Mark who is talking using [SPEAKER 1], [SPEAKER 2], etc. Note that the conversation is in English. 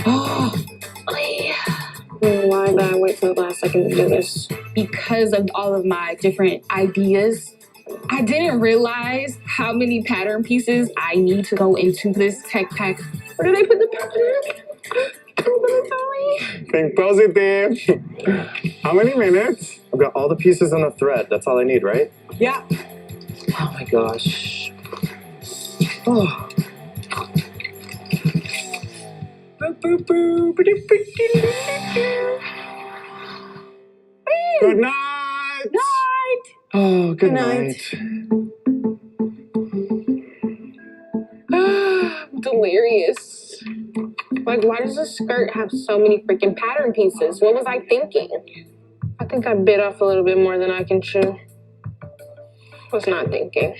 [SPEAKER 1] Oh,
[SPEAKER 2] Why did I wait till the last second to do this?
[SPEAKER 1] because of all of my different ideas, I didn't realize how many pattern pieces I need to go into this tech pack. Where did I put the pattern?
[SPEAKER 3] Think positive. How many minutes? I've got all the pieces on the thread. That's all I need, right?
[SPEAKER 1] Yeah.
[SPEAKER 3] Oh my gosh. Oh. Good night.
[SPEAKER 1] Night.
[SPEAKER 3] Oh, good
[SPEAKER 2] night.
[SPEAKER 1] Delirious.
[SPEAKER 2] Like, why does this skirt have so many freaking pattern pieces? What was I thinking? I think I bit off a little bit more than I can chew. Was not thinking.